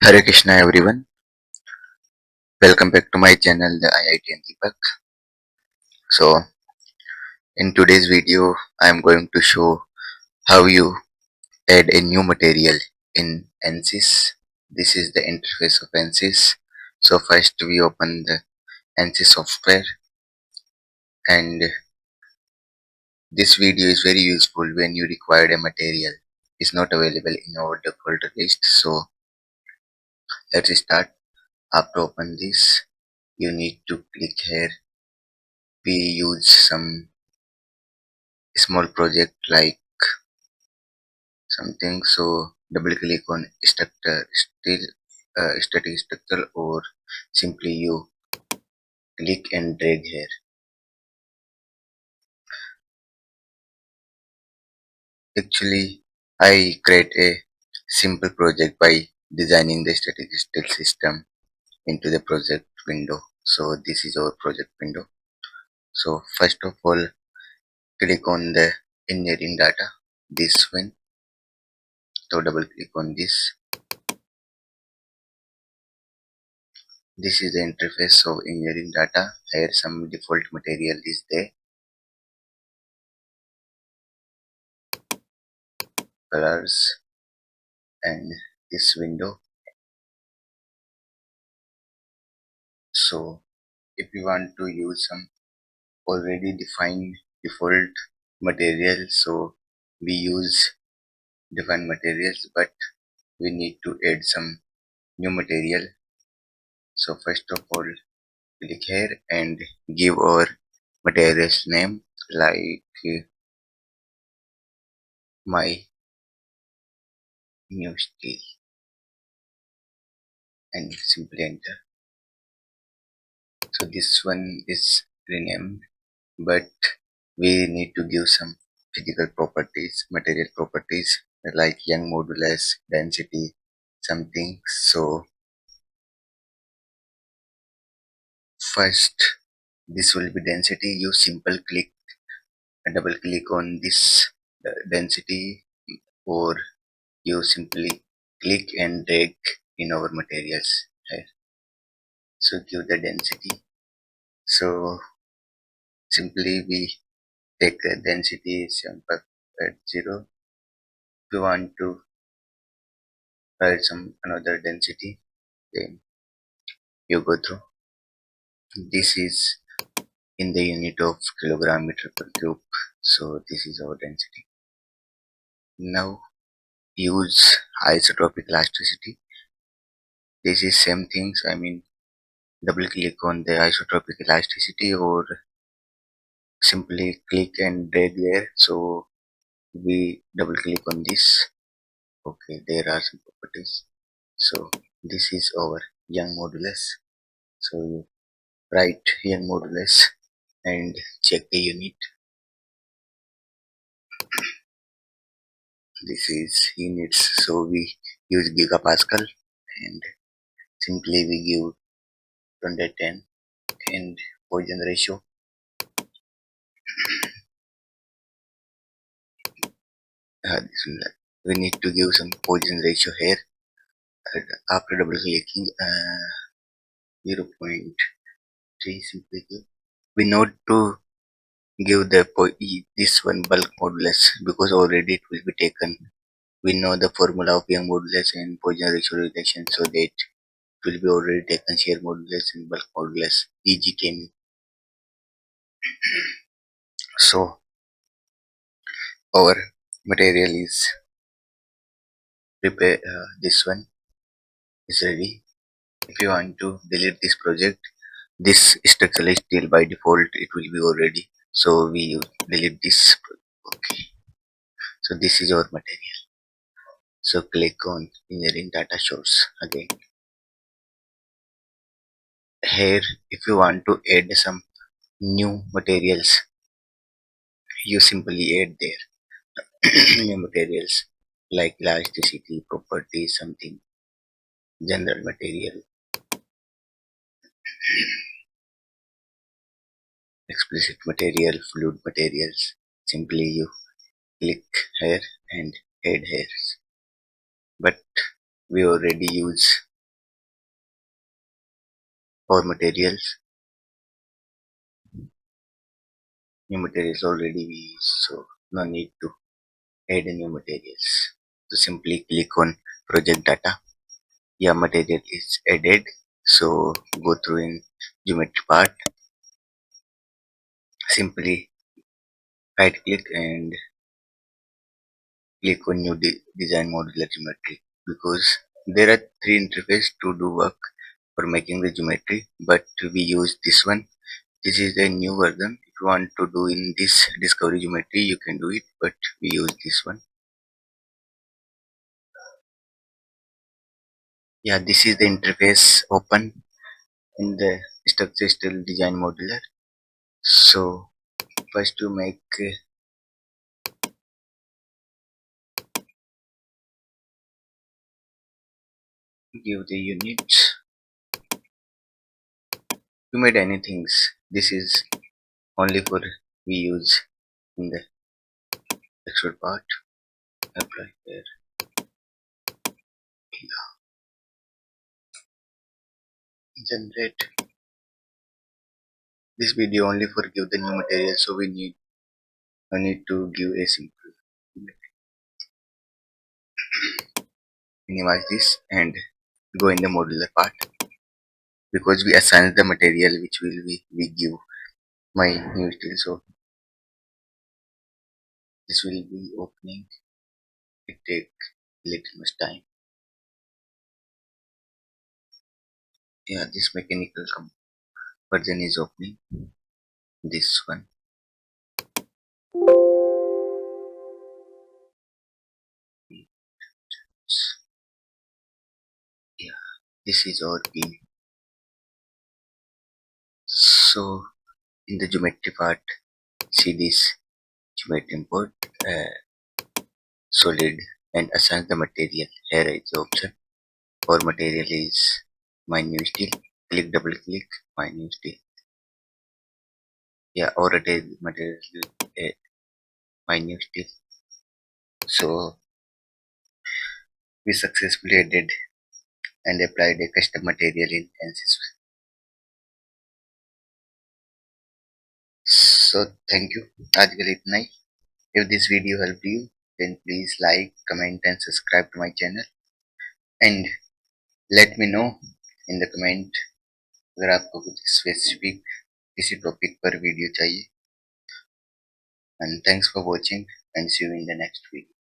Hare Krishna everyone, welcome back to my channel the IITN Deepak. So in today's video I am going to show how you add a new material in ANSYS. This is the interface of ANSYS. So first we open the ANSYS software, and this video is very useful when you require a material is not available in our default list. So let's start. After open this, you need to click here. We use some small project like something, so double click on structure still static structure, or simply you click and drag here. Actually I create a simple project by designing the statistical system into the project window. So this is our project window. So first of all, click on the engineering data, this one. So double click on this. This is the interface of engineering data. Here some default material is there, colors, and this window. So if you want to use some already defined default material, so we use defined materials, but we need to add some new material. So first of all, click here and give our materials name like my new steel, and simply enter. So this one is renamed, but we need to give some physical properties, material properties like Young modulus, density, something. So first, this will be density. You simple click, double click on this density, or you simply click and drag in our materials here. So give the density. So simply we take the density sample at 0. If you want to write some another density, then you go through. This is in the unit of kilogram meter per cube. So this is our density. Now use isotropic elasticity. This is same things. I mean, double click on the isotropic elasticity, or simply click and drag there. So we double click on this. Okay, there are some properties. So this is our Young modulus. So you write Young modulus and check the unit. This is units, so we use gigapascal, and simply we give 210, and Poisson ratio. We need to give some Poisson ratio here. After double clicking 0.3, simply give. We need to give the this one bulk modulus, because already it will be taken. We know the formula of Young modulus and Poisson ratio relation, so that it will be already taken shear modulus and bulk modulus. EG came. So our material is prepare. This one is ready. If you want to delete this project, this structure is still by default, it will be already. So we delete this. Okay. So this is our material. So click on engineering data source again. Here, if you want to add some new materials, you simply add there new materials like elasticity, property, something, general material, explicit material, fluid materials. Simply you click here and add here. But we already use or materials. New materials already we use, so no need to add new materials. So simply click on project data. Yeah, material is added. So go through in geometry part. Simply right click and click on new design modular geometry, because there are three interfaces to do work for making the geometry, but we use this one. This is the new version. If you want to do in this discovery geometry, you can do it, but we use this one. Yeah, this is the interface open in the structure still design modular. So first to make give the units. You made anything. This is only for we use in the extrude part. Apply here. Generate this video only for give the new material, so I need to give a simple. Minimize this and go in the modular part, because we assign the material which will we give my new steel. So this will be opening. It take little much time. Yeah, this mechanical version is opening. This one. Yeah, this is our pin. So in the geometry part, see this geometry import solid and assign the material. Here is the option. Our material is my new steel. Click double click my new steel. Yeah, or it is material uh, my new steel. So we successfully added and applied a custom material in ANSYS. So thank you. आज के लिए इतना ही. If this video helped you, then please like, comment and subscribe to my channel. And let me know in the comment अगर आपको कुछ specific किसी topic पर video चाहिए. And thanks for watching and see you in the next video.